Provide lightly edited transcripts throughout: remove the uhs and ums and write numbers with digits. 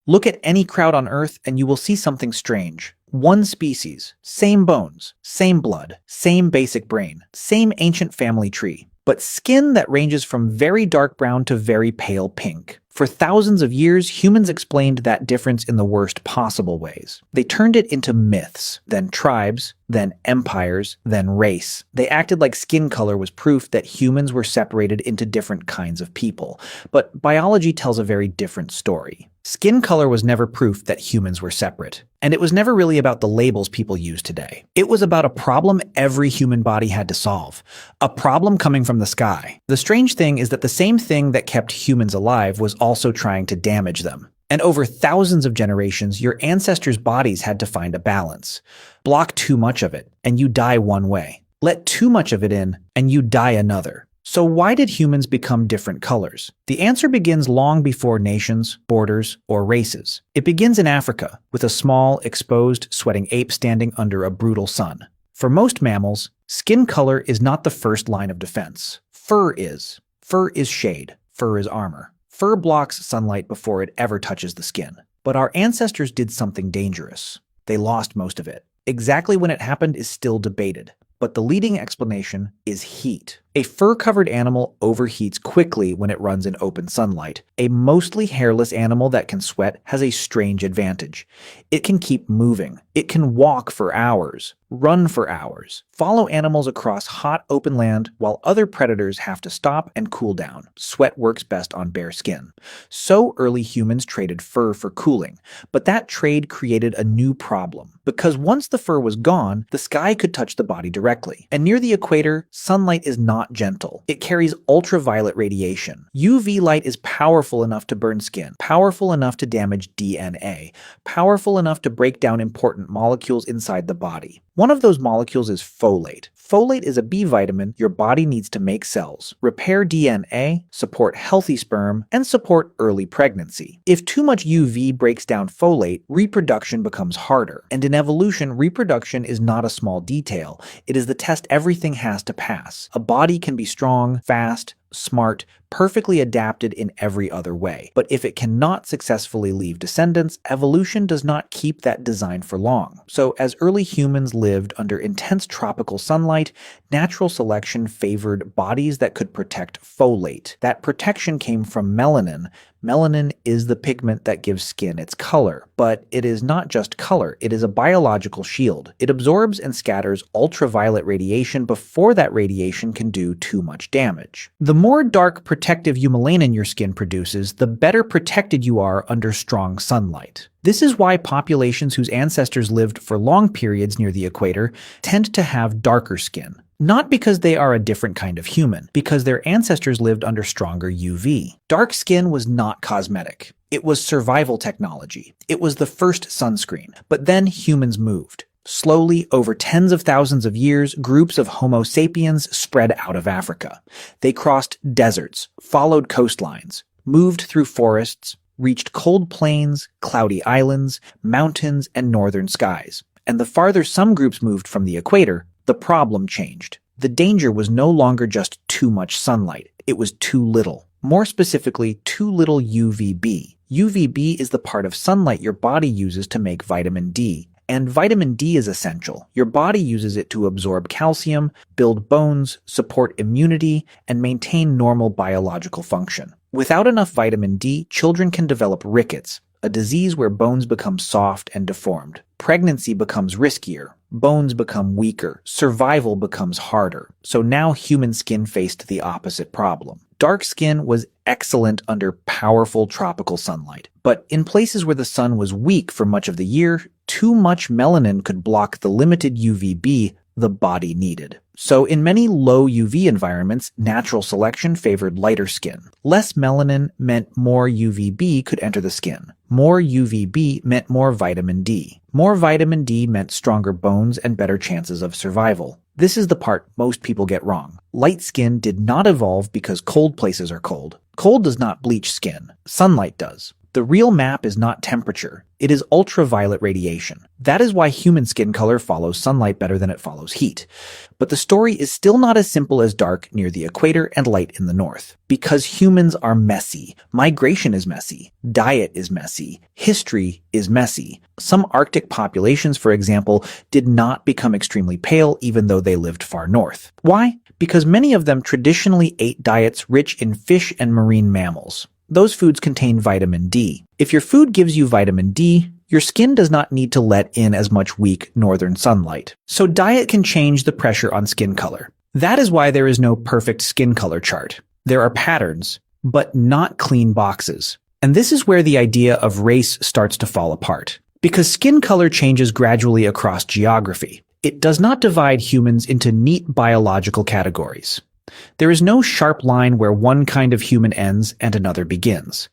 Look at any crowd on Earth and you will see something strange. One species, same bones, same blood, same basic brain, same ancient family tree, but skin that ranges from very dark brown to very pale pink. For thousands of years, humans explained that difference in the worst possible ways. They turned it into myths, then tribes, then empires, then race. They acted like skin color was proof that humans were separated into different kinds of people. But biology tells a very different story. Skin color was never proof that humans were separate. And it was never really about the labels people use today. It was about a problem every human body had to solve. A problem coming from the sky. The strange thing is that the same thing that kept humans alive was also trying to damage them. And over thousands of generations, your ancestors' bodies had to find a balance. Block too much of it, and you die one way. Let too much of it in, and you die another. So why did humans become different colors? The answer begins long before nations, borders, or races. It begins in Africa, with a small, exposed, sweating ape standing under a brutal sun. For most mammals, skin color is not the first line of defense. Fur is. Fur is shade. Fur is armor. Fur blocks sunlight before it ever touches the skin. But our ancestors did something dangerous. They lost most of it. Exactly when it happened is still debated. But the leading explanation is heat. A fur-covered animal overheats quickly when it runs in open sunlight. A mostly hairless animal that can sweat has a strange advantage. It can keep moving. It can walk for hours, run for hours, follow animals across hot open land while other predators have to stop and cool down. Sweat works best on bare skin. So early humans traded fur for cooling, but that trade created a new problem. Because once the fur was gone, the sky could touch the body directly. And near the equator, sunlight is not gentle. It carries ultraviolet radiation. UV light is powerful enough to burn skin, powerful enough to damage DNA, powerful enough to break down important molecules inside the body. One of those molecules is folate. Folate is a B vitamin your body needs to make cells, repair DNA, support healthy sperm, and support early pregnancy. If too much UV breaks down folate, reproduction becomes harder. And in evolution, reproduction is not a small detail. It is the test everything has to pass. A body can be strong, fast, smart, perfectly adapted in every other way. But if it cannot successfully leave descendants, evolution does not keep that design for long. So as early humans lived under intense tropical sunlight, natural selection favored bodies that could protect folate. That protection came from melanin. Melanin is the pigment that gives skin its color, but it is not just color, it is a biological shield. It absorbs and scatters ultraviolet radiation before that radiation can do too much damage. The more dark protective melanin your skin produces, the better protected you are under strong sunlight. This is why populations whose ancestors lived for long periods near the equator tend to have darker skin. Not because they are a different kind of human, because their ancestors lived under stronger UV. Dark skin was not cosmetic. It was survival technology. It was the first sunscreen. But then humans moved. Slowly, over tens of thousands of years, groups of Homo sapiens spread out of Africa. They crossed deserts, followed coastlines, moved through forests, reached cold plains, cloudy islands, mountains, and northern skies. And the farther some groups moved from the equator, the problem changed. The danger was no longer just too much sunlight. It was too little. More specifically, too little UVB. UVB is the part of sunlight your body uses to make vitamin D. And vitamin D is essential. Your body uses it to absorb calcium, build bones, support immunity, and maintain normal biological function. Without enough vitamin D, children can develop rickets, a disease where bones become soft and deformed. Pregnancy becomes riskier. Bones become weaker. Survival becomes harder. So now human skin faced the opposite problem. Dark skin was excellent under powerful tropical sunlight. But in places where the sun was weak for much of the year, too much melanin could block the limited UVB the body needed. So in many low UV environments, natural selection favored lighter skin. Less melanin meant more UVB could enter the skin. More UVB meant more vitamin D. More vitamin D meant stronger bones and better chances of survival. This is the part most people get wrong. Light skin did not evolve because cold places are cold. Cold does not bleach skin. Sunlight does. The real map is not temperature, it is ultraviolet radiation. That is why human skin color follows sunlight better than it follows heat. But the story is still not as simple as dark near the equator and light in the north. Because humans are messy, migration is messy, diet is messy, history is messy. Some Arctic populations, for example, did not become extremely pale even though they lived far north. Why? Because many of them traditionally ate diets rich in fish and marine mammals. Those foods contain vitamin D. If your food gives you vitamin D, your skin does not need to let in as much weak northern sunlight. So diet can change the pressure on skin color. That is why there is no perfect skin color chart. There are patterns, but not clean boxes. And this is where the idea of race starts to fall apart. Because skin color changes gradually across geography. It does not divide humans into neat biological categories. There is no sharp line where one kind of human ends and another begins.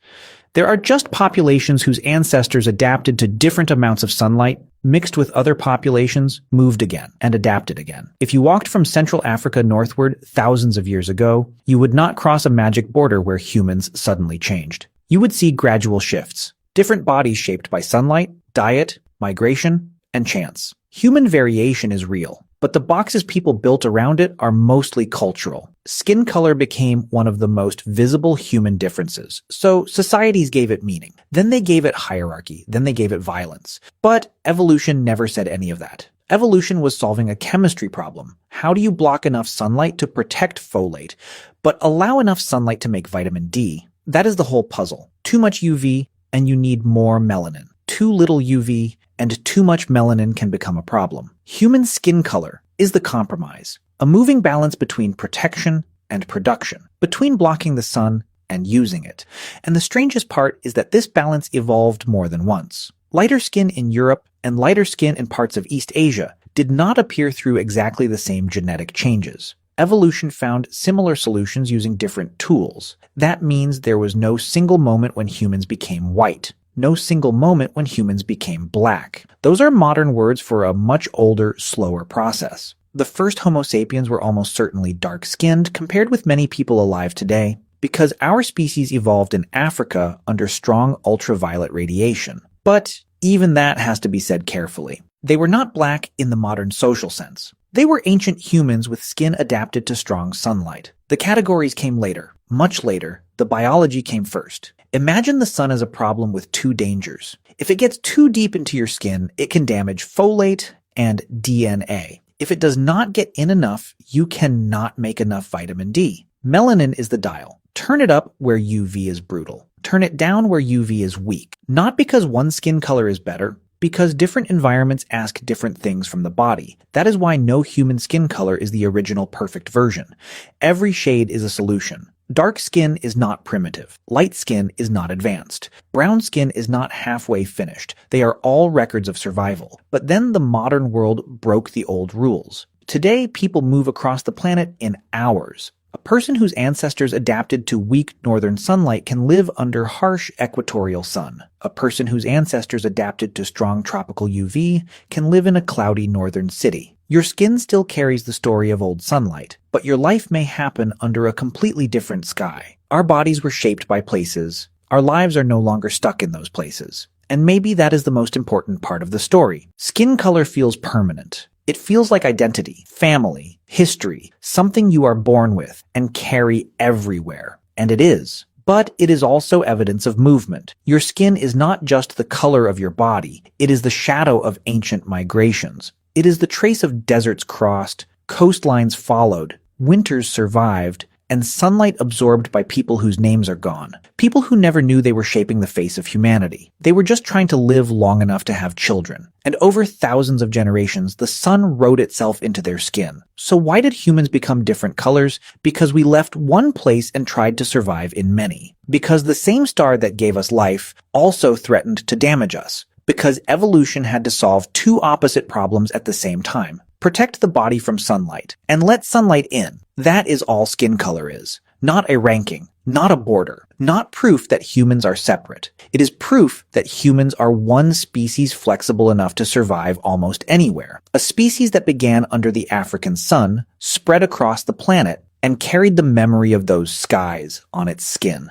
There are just populations whose ancestors adapted to different amounts of sunlight, mixed with other populations, moved again, and adapted again. If you walked from Central Africa northward thousands of years ago, you would not cross a magic border where humans suddenly changed. You would see gradual shifts, different bodies shaped by sunlight, diet, migration, and chance. Human variation is real, but the boxes people built around it are mostly cultural. Skin color became one of the most visible human differences, so societies gave it meaning. Then they gave it hierarchy, then they gave it violence. But evolution never said any of that. Evolution was solving a chemistry problem. How do you block enough sunlight to protect folate, but allow enough sunlight to make vitamin D? That is the whole puzzle. Too much UV, and you need more melanin. Too little UV, and too much melanin can become a problem. Human skin color is the compromise, a moving balance between protection and production, between blocking the sun and using it. And the strangest part is that this balance evolved more than once. Lighter skin in Europe and lighter skin in parts of East Asia did not appear through exactly the same genetic changes. Evolution found similar solutions using different tools. That means there was no single moment when humans became white. No single moment when humans became black. Those are modern words for a much older, slower process. The first Homo sapiens were almost certainly dark-skinned compared with many people alive today because our species evolved in Africa under strong ultraviolet radiation. But even that has to be said carefully. They were not black in the modern social sense. They were ancient humans with skin adapted to strong sunlight. The categories came later, much later. The biology came first. Imagine the sun as a problem with two dangers. If it gets too deep into your skin, it can damage folate and DNA. If it does not get in enough, you cannot make enough vitamin D. Melanin is the dial. Turn it up where UV is brutal. Turn it down where UV is weak. Not because one skin color is better, because different environments ask different things from the body. That is why no human skin color is the original perfect version. Every shade is a solution. Dark skin is not primitive. Light skin is not advanced. Brown skin is not halfway finished. They are all records of survival. But then the modern world broke the old rules. Today, people move across the planet in hours. A person whose ancestors adapted to weak northern sunlight can live under harsh equatorial sun. A person whose ancestors adapted to strong tropical UV can live in a cloudy northern city. Your skin still carries the story of old sunlight, but your life may happen under a completely different sky. Our bodies were shaped by places. Our lives are no longer stuck in those places. And maybe that is the most important part of the story. Skin color feels permanent. It feels like identity, family, history, something you are born with and carry everywhere. And it is. But it is also evidence of movement. Your skin is not just the color of your body. It is the shadow of ancient migrations. It is the trace of deserts crossed, coastlines followed, winters survived, and sunlight absorbed by people whose names are gone. People who never knew they were shaping the face of humanity. They were just trying to live long enough to have children. And over thousands of generations, the sun wrote itself into their skin. So why did humans become different colors? Because we left one place and tried to survive in many. Because the same star that gave us life also threatened to damage us. Because evolution had to solve two opposite problems at the same time. Protect the body from sunlight, and let sunlight in. That is all skin color is. Not a ranking, not a border, not proof that humans are separate. It is proof that humans are one species flexible enough to survive almost anywhere. A species that began under the African sun, spread across the planet, and carried the memory of those skies on its skin.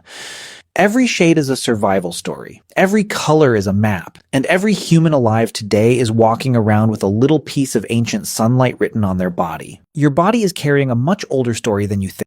Every shade is a survival story. Every color is a map. And every human alive today is walking around with a little piece of ancient sunlight written on their body. Your body is carrying a much older story than you think.